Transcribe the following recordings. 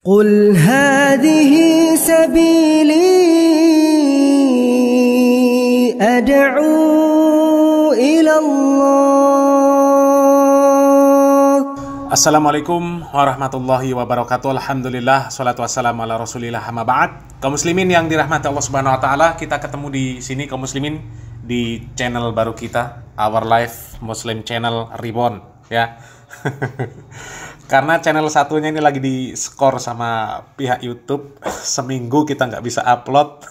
قل هذه سبيلي أدعو إلى الله. Assalamualaikum warahmatullahi wabarakatuh. Alhamdulillah, salatu wassalamu ala rasulillah, amma ba'd. Kaum muslimin yang dirahmati Allah subhanahu wa ta'ala, kita ketemu di sini kaum muslimin di channel baru kita, Our Life Muslim Channel Reborn, ya. Karena channel satunya ini lagi di skor sama pihak YouTube, seminggu kita nggak bisa upload.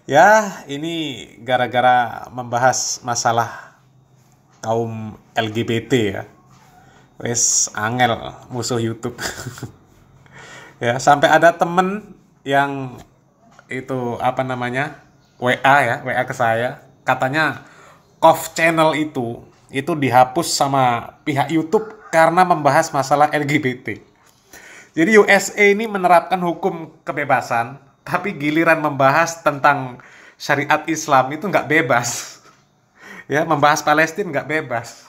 Ya, ini gara-gara membahas masalah kaum LGBT ya. Wes angel musuh YouTube. Ya, sampai ada temen yang itu WA ke saya, katanya KOF channel itu dihapus sama pihak YouTube karena membahas masalah LGBT. Jadi USA ini menerapkan hukum kebebasan, tapi giliran membahas tentang syariat Islam itu nggak bebas. Ya, membahas Palestina nggak bebas.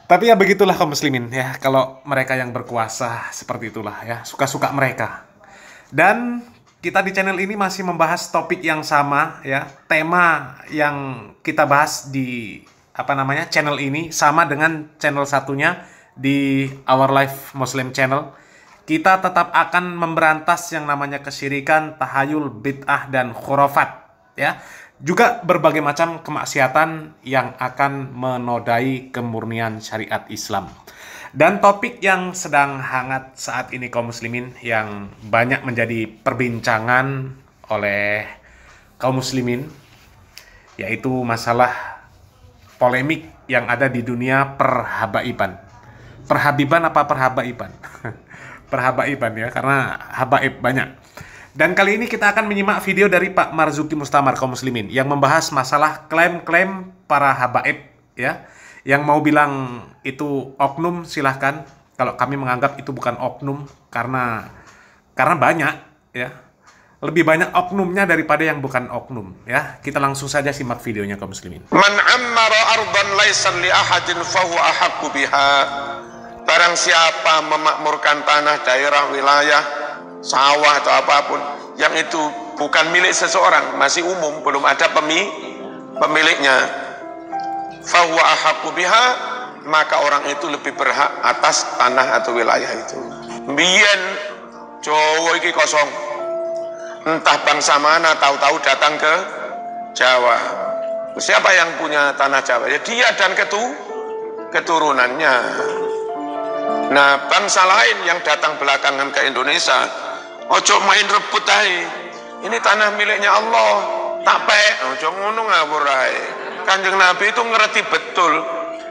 Tapi ya begitulah kaum muslimin ya, kalau mereka yang berkuasa seperti itulah ya, suka-suka mereka. Dan kita di channel ini masih membahas topik yang sama ya, tema yang kita bahas di channel ini sama dengan channel satunya di Our Life Muslim Channel. Kita tetap akan memberantas yang namanya kesyirikan, tahayul, bid'ah dan khurafat ya. Juga berbagai macam kemaksiatan yang akan menodai kemurnian syariat Islam. Dan topik yang sedang hangat saat ini kaum muslimin yang banyak menjadi perbincangan oleh kaum muslimin, yaitu masalah polemik yang ada di dunia perhabaiban. Perhabiban apa perhabaiban? Perhabaiban ya, karena habaib banyak. Dan kali ini kita akan menyimak video dari Pak Marzuki Mustamar kaum muslimin yang membahas masalah klaim-klaim para habaib ya. Yang mau bilang itu oknum silahkan. Kalau kami menganggap itu bukan oknum karena banyak ya. Lebih banyak oknumnya daripada yang bukan oknum ya. Kita langsung saja simak videonya kaum muslimin. Man ammara ardan laysan li ahadin fahuwa ahaqqu biha. Barang siapa memakmurkan tanah, daerah, wilayah, sawah atau apapun yang itu bukan milik seseorang, masih umum, belum ada pemiliknya, fahuwa ahaqqu biha, maka orang itu lebih berhak atas tanah atau wilayah itu. Mbiyen Jawa iki kosong, entah bangsa mana tahu-tahu datang ke Jawa. Siapa yang punya tanah Jawa? Ya dia dan keturunannya. Nah, bangsa lain yang datang belakangan ke Indonesia, ojo main rebut ae. Ini tanah miliknya Allah, tak pek, ojo ngono ngawur ae. Kanjeng Nabi itu ngerti betul.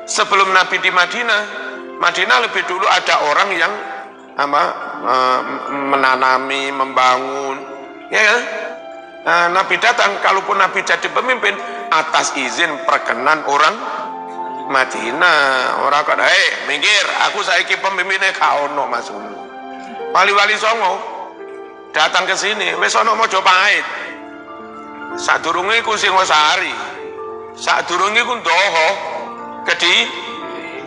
Sebelum Nabi di Madinah lebih dulu ada orang yang menanami, membangun. Ya kan? Nah, Nabi datang, kalaupun Nabi jadi pemimpin atas izin perkenan orang Madinah. Orang kata, minggir, aku saiki pemimpinnya kaono Mas. Wali-wali Songo datang ke sini, wis ana Mojopahit. Sadurunge iku Singosari. Sadurunge iku Ndoho,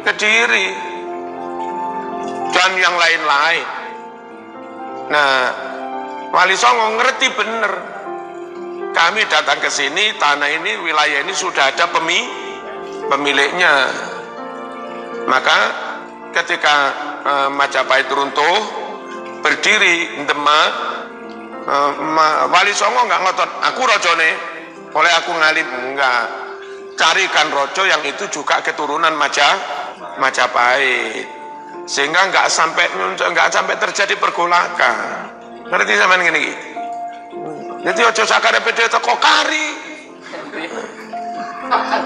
Kediri. Dan yang lain-lain. Nah, Wali Songo ngerti bener. Kami datang ke sini, tanah ini, wilayah ini sudah ada pemiliknya. Maka ketika Majapahit runtuh, berdiri Demak, Wali Songo nggak ngotot, aku rojone, oleh aku ngalim, enggak. Carikan rojo yang itu juga keturunan Majapahit, sehingga nggak sampai terjadi pergolakan. Ngerti sampean ngene iki? Jadi ojo sakare beda teko kari.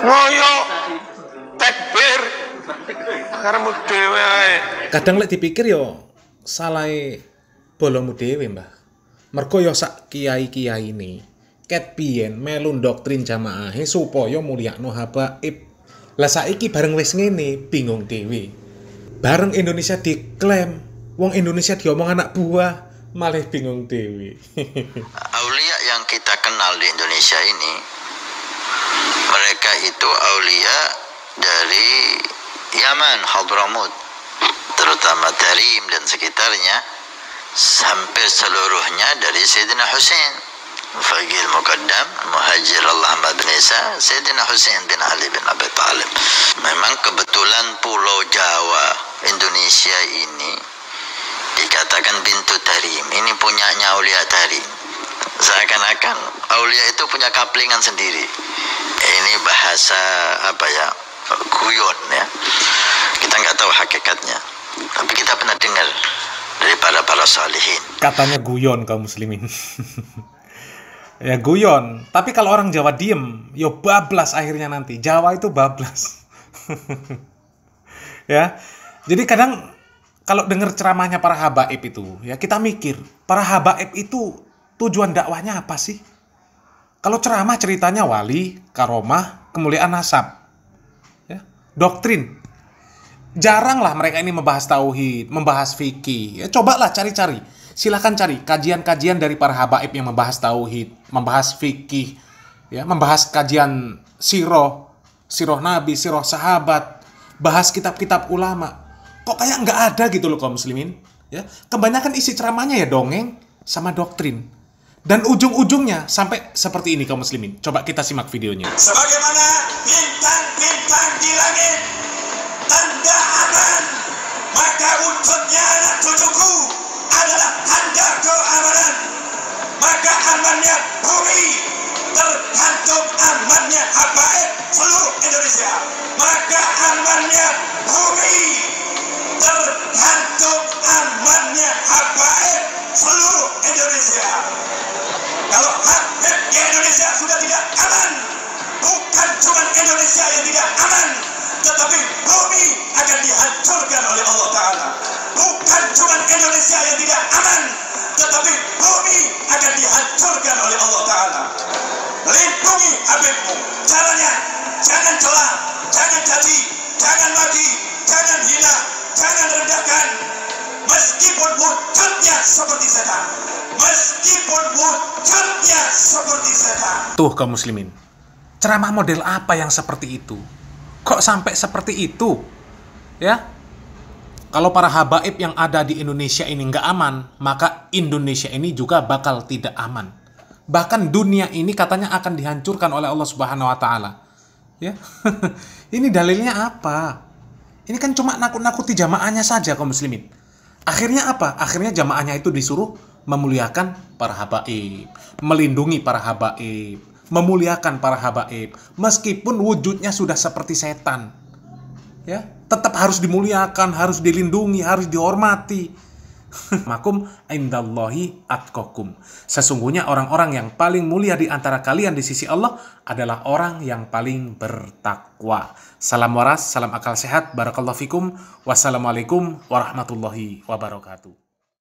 Ngoyo tekbir. Karemu dhewe ae. Kadang lek dipikir yo salahe bolomu dhewe, Mbah. Mergo yo sak kiai-kiai ini ket biyen melu doktrin jamaahe supaya mulyakno habaib. Lah saiki bareng wis ngene bingung dhewe. Bareng Indonesia diklaim, wong Indonesia diomong anak buah, malah bingung dewi. Aulia yang kita kenal di Indonesia ini, mereka itu aulia dari Yaman, Hadramut, terutama Tarim dan sekitarnya, hampir seluruhnya dari Sayyidina Husain. Faqih Muqaddam, Muhajir Allahumma bin Isa, Sayyidina Husain bin Ali bin Abi Thalib. Memang kebetulan Pulau Jawa, Indonesia ini dikatakan Bintu Tarim. Ini punyanya Aulia Tarim. Seakan-akan Aulia itu punya kaplingan sendiri. Ini bahasa apa ya, guyon ya. Kita nggak tahu hakikatnya, tapi kita pernah dengar dari para salihin. Katanya guyon kaum muslimin. Ya guyon, tapi kalau orang Jawa diem, yo bablas akhirnya nanti. Jawa itu bablas. Ya, jadi kadang kalau dengar ceramahnya para habaib itu, ya kita mikir, para habaib itu tujuan dakwahnya apa sih? Kalau ceramah ceritanya wali, karomah, kemuliaan nasab, ya, doktrin. Jarang lah mereka ini membahas tauhid, membahas fikih. Ya, cobalah cari-cari. Silahkan cari kajian-kajian dari para habaib yang membahas tauhid, membahas fikih, ya, membahas kajian siroh Nabi, siroh sahabat, bahas kitab-kitab ulama. Kok kayak nggak ada gitu loh kaum muslimin? Ya, kebanyakan isi ceramahnya ya dongeng sama doktrin. Dan ujung-ujungnya sampai seperti ini kaum muslimin. Coba kita simak videonya. Sebagaimana bintang-bintang di langit tanda aman, maka wujudnya anak cucuku adalah tanda keamanan. Maka amannya bumi tergantung amannya habaib seluruh Indonesia. Maka amannya bumi tergantung amannya habaib seluruh Indonesia. Kalau habaib di Indonesia sudah tidak aman, bukan cuma Indonesia yang tidak aman, tetapi bumi akan dihancurkan oleh Allah Ta'ala. Bukan cuma Indonesia yang tidak aman, tetapi bumi akan dihancurkan oleh Allah Ta'ala. Lindungi Habibmu. Caranya, jangan celah, jangan caci, jangan maki, jangan hina, jangan rendahkan. Meskipun wujudnya seperti setan, meskipun wujudnya seperti setan. Tuh kaum muslimin, ceramah model apa yang seperti itu? Kok sampai seperti itu? Ya, kalau para habaib yang ada di Indonesia ini nggak aman, maka Indonesia ini juga bakal tidak aman. Bahkan dunia ini katanya akan dihancurkan oleh Allah Subhanahu Wa Taala. Ya, ini dalilnya apa? Ini kan cuma nakut-nakuti jamaahnya saja kaum muslimin. Akhirnya apa? Akhirnya jamaahnya itu disuruh memuliakan para habaib, melindungi para habaib, memuliakan para habaib, meskipun wujudnya sudah seperti setan. Ya, tetap harus dimuliakan, harus dilindungi, harus dihormati. Makum indallahi atqakum. Sesungguhnya orang-orang yang paling mulia di antara kalian di sisi Allah adalah orang yang paling bertakwa. Salam waras, salam akal sehat, barakallahu fikum. Wassalamualaikum warahmatullahi wabarakatuh.